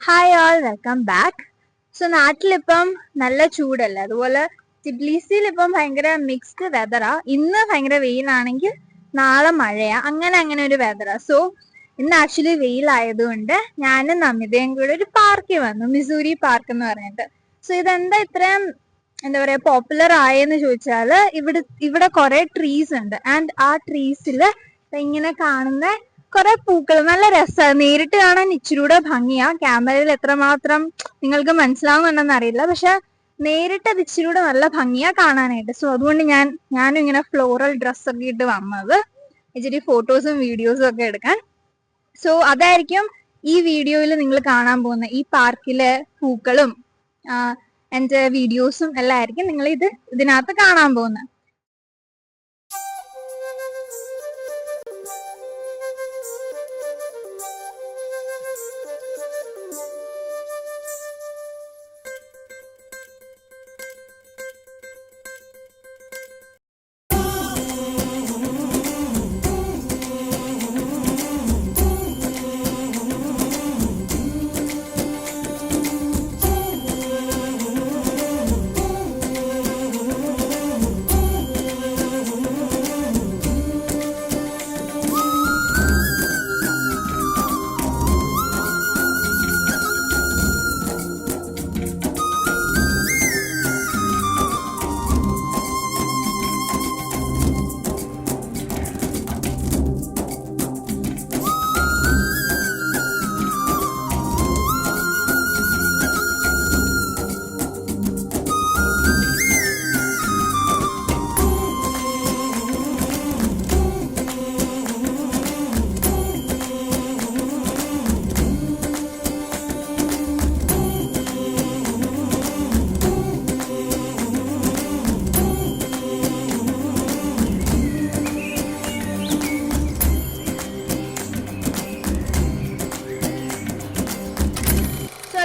Hi all, welcome back. So നാട്ടിലിപ്പം നല്ല ചൂടല്ലേ, അതുപോലെ ടിബ്ലിസിയിൽ ഇപ്പം ഭയങ്കര മിക്സ്ഡ് വെതറാ. ഇന്ന് ഭയങ്കര വെയിലാണെങ്കിൽ നാളെ മഴയാ, അങ്ങനെ ഒരു വെതറാ. സോ ഇന്ന് ആക്ച്വലി വെയിലായതുകൊണ്ട് ഞാനും നമിതയും കൂടെ ഒരു പാർക്കിൽ വന്നു, മിസൂരി പാർക്ക് എന്ന് പറഞ്ഞിട്ട്. സോ ഇതെന്താ ഇത്രയും എന്താ പറയാ പോപ്പുലർ ആയെന്ന് ചോദിച്ചാല് ഇവിടെ കുറെ ട്രീസ് ഉണ്ട്. ആൻഡ് ആ ട്രീസില് ഇങ്ങനെ കാണുന്ന കുറെ പൂക്കൾ നല്ല രസമാണ്. നേരിട്ട് കാണാൻ ഇച്ചിരി കൂടെ ഭംഗിയാ. ക്യാമറയിൽ എത്രമാത്രം നിങ്ങൾക്ക് മനസ്സിലാവുന്നുണ്ടെന്ന് അറിയില്ല, പക്ഷെ നേരിട്ട് അത് ഇച്ചിരി കൂടെ നല്ല ഭംഗിയാ കാണാനായിട്ട്. സോ അതുകൊണ്ട് ഞാനും ഇങ്ങനെ ഫ്ലോറൽ ഡ്രസ്സൊക്കെ ഇട്ട് വന്നത് ഇച്ചിരി ഫോട്ടോസും വീഡിയോസും ഒക്കെ എടുക്കാൻ. സോ അതായിരിക്കും ഈ വീഡിയോയിൽ നിങ്ങൾ കാണാൻ പോകുന്ന ഈ പാർക്കിലെ പൂക്കളും എന്റെ വീഡിയോസും എല്ലാം ആയിരിക്കും നിങ്ങൾ ഇതിനകത്ത് കാണാൻ പോകുന്നത്.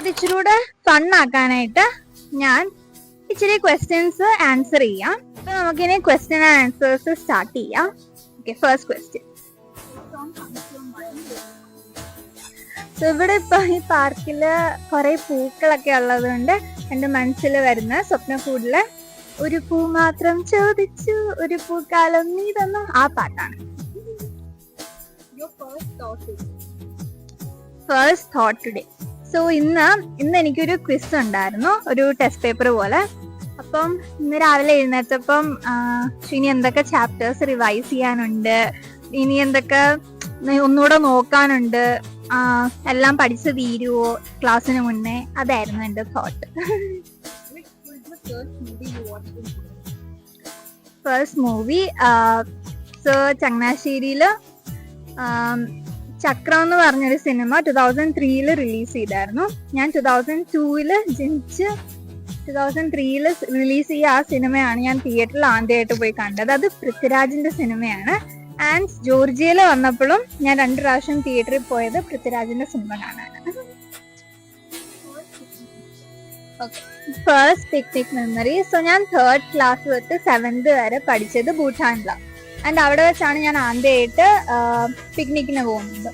അത് ഇച്ചിരി കൂടെ ഫണ്ണാക്കാനായിട്ട് ഞാൻ ഇച്ചിരി ക്വസ്റ്റ്യൻസ് ആൻസർ ചെയ്യാം. അപ്പൊ നമുക്കിനി ക്വസ്റ്റ്യൻ ആൻഡ് ആൻസേഴ്സ് സ്റ്റാർട്ട് ചെയ്യാം. Okay, first question. സോ ഇവിടെ ഇപ്പൊ ഈ പാർക്കില് കുറെ പൂക്കളൊക്കെ ഉള്ളത് കൊണ്ട് എന്റെ മനസ്സിൽ വരുന്ന സ്വപ്നക്കൂടില് ഒരു പൂ മാത്രം ചോദിച്ചു ഒരു പൂക്കാലം നീ തന്നു, ആ പാട്ടാണ്. First thought today. സോ ഇന്ന് എനിക്കൊരു ക്വിസ് ഉണ്ടായിരുന്നു, ഒരു ടെസ്റ്റ് പേപ്പർ പോലെ. അപ്പം ഇന്ന് രാവിലെ എഴുന്നേറ്റപ്പം ഇനി എന്തൊക്കെ ചാപ്റ്റേഴ്സ് റിവൈസ് ചെയ്യാനുണ്ട്, ഇനി എന്തൊക്കെ ഒന്നുകൂടെ നോക്കാനുണ്ട്, എല്ലാം പഠിച്ചു തീരുവോ ക്ലാസ്സിന് മുന്നേ, അതായിരുന്നു എന്റെ തോട്ട്. ഫസ്റ്റ് മൂവി സോ ചങ്ങനാശ്ശേരിയില് ചക്രം എന്ന് പറഞ്ഞൊരു സിനിമ 2003 റിലീസ് ചെയ്തായിരുന്നു. ഞാൻ 2002 ജനിച്ച് 2003 റിലീസ് ചെയ്ത ആ സിനിമയാണ് ഞാൻ തിയേറ്ററിൽ ആദ്യമായിട്ട് പോയി കണ്ടത്. അത് പൃഥ്വിരാജിന്റെ സിനിമയാണ്. ആൻഡ് ജോർജിയയിൽ വന്നപ്പോഴും ഞാൻ 2 പ്രാവശ്യം തിയേറ്ററിൽ പോയത് പൃഥ്വിരാജിന്റെ സിനിമ കാണാനാണ്. First picnic memory. സോ ഞാൻ 3rd ക്ലാസ് തൊട്ട് 7th വരെ പഠിച്ചത് ഭൂട്ടാനിലാണ്. ആൻഡ് അവിടെ വെച്ചാണ് ഞാൻ ആദ്യമായിട്ട് പിക്നിക്കിന് പോകുന്നത്.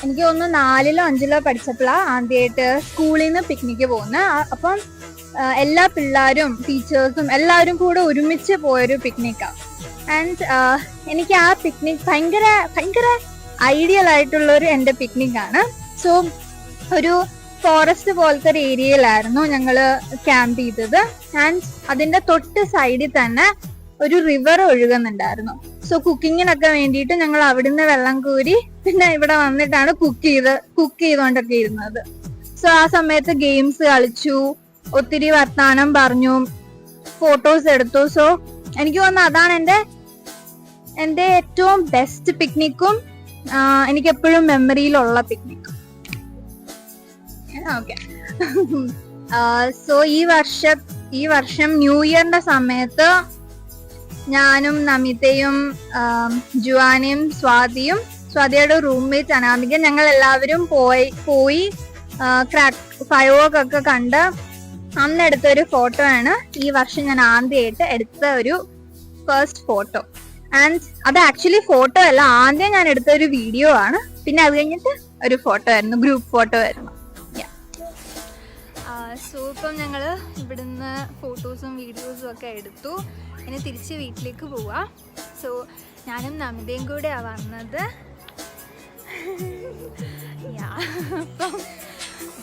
എനിക്ക് തോന്നുന്നു 4ലോ 5ലോ പഠിച്ചപ്പോഴാണ് ആദ്യമായിട്ട് സ്കൂളിൽ നിന്ന് പിക്നിക്ക് പോകുന്നത്. അപ്പം എല്ലാ പിള്ളേരും ടീച്ചേഴ്സും എല്ലാവരും കൂടെ ഒരുമിച്ച് പോയൊരു പിക്നിക്കാണ്. ആൻഡ് എനിക്ക് ആ പിക്നിക് ഭയങ്കര ഐഡിയൽ ആയിട്ടുള്ളൊരു എൻ്റെ പിക്നിക്കാണ്. സോ ഒരു ഫോറസ്റ്റ് പോലത്തെ ഒരു ഏരിയയിലായിരുന്നു ഞങ്ങള് ക്യാമ്പ് ചെയ്തത്. ആൻഡ് അതിന്റെ തൊട്ട് സൈഡിൽ തന്നെ ഒരു റിവർ ഒഴുകുന്നുണ്ടായിരുന്നു. സോ കുക്കിങ്ങിനൊക്കെ വേണ്ടിയിട്ട് ഞങ്ങൾ അവിടുന്ന് വെള്ളം കോരി പിന്നെ ഇവിടെ വന്നിട്ടാണ് കുക്ക് ചെയ്തോണ്ടൊക്കെ ഇരുന്നത്. സോ ആ സമയത്ത് ഗെയിംസ് കളിച്ചു, ഒത്തിരി വർത്താനം പറഞ്ഞു, ഫോട്ടോസ് എടുത്തു. സോ എനിക്ക് തോന്നുന്നു അതാണ് എന്റെ ഏറ്റവും ബെസ്റ്റ് പിക്നിക്കും എനിക്ക് എപ്പോഴും മെമ്മറിയിലുള്ള പിക്നിക്കും. ഓക്കെ. സോ ഈ വർഷം ന്യൂ ഇയറിന്റെ സമയത്ത് ഞാനും നമിതയും ജുവാനയും സ്വാതിയുടെ റൂംമേറ്റ് അനാമിക ഞങ്ങൾ എല്ലാവരും പോയി ഫയർ വർക്ക് ഒക്കെ കണ്ട് അന്നെടുത്തൊരു ഫോട്ടോ ആണ് ഈ വർഷം ഞാൻ ആദ്യമായിട്ട് എടുത്ത ഒരു ഫസ്റ്റ് ഫോട്ടോ. ആൻഡ് അത് ആക്ച്വലി ഫോട്ടോ അല്ല, ആദ്യം ഞാൻ എടുത്ത ഒരു വീഡിയോ ആണ്. പിന്നെ അത് കഴിഞ്ഞിട്ട് ഒരു ഫോട്ടോ ആയിരുന്നു, ഗ്രൂപ്പ് ഫോട്ടോ ആയിരുന്നു. സോ ഇപ്പം ഞങ്ങൾ ഇവിടുന്ന് ഫോട്ടോസും വീഡിയോസും ഒക്കെ എടുത്തു. ഇനി തിരിച്ച് വീട്ടിലേക്ക് പോവാം. സോ ഞാനും നമിതയും കൂടെയാണ് വന്നത്. അപ്പം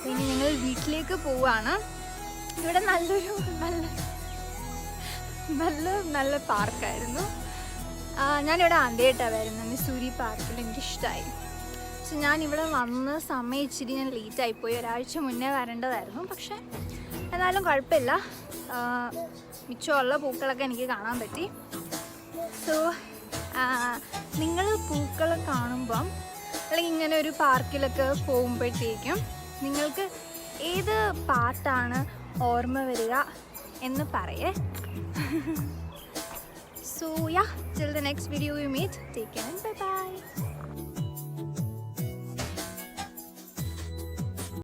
ഇനി ഞങ്ങൾ വീട്ടിലേക്ക് പോവാണ്. ഇവിടെ നല്ല പാർക്കായിരുന്നു. ഞാനിവിടെ ആദ്യമായിട്ടാണ് വരുന്നത്, മിസൂരി പാർക്കിൽ. എനിക്കിഷ്ടമായി. സോ ഞാനിവിടെ വന്ന സമയം ഇച്ചിരി ഞാൻ ലേറ്റായിപ്പോയി. ഒരാഴ്ച മുന്നേ വരേണ്ടതായിരുന്നു. പക്ഷേ എന്നാലും കുഴപ്പമില്ല, മിച്ചമുള്ള പൂക്കളൊക്കെ എനിക്ക് കാണാൻ പറ്റി. സോ നിങ്ങൾ പൂക്കൾ കാണുമ്പം അല്ലെങ്കിൽ ഇങ്ങനെ ഒരു പാർക്കിലൊക്കെ പോകുമ്പോഴത്തേക്കും നിങ്ങൾക്ക് ഏത് പാട്ടാണ് ഓർമ്മ വരിക എന്ന് പറയേ. So yeah, till the next video we meet, take care and bye bye.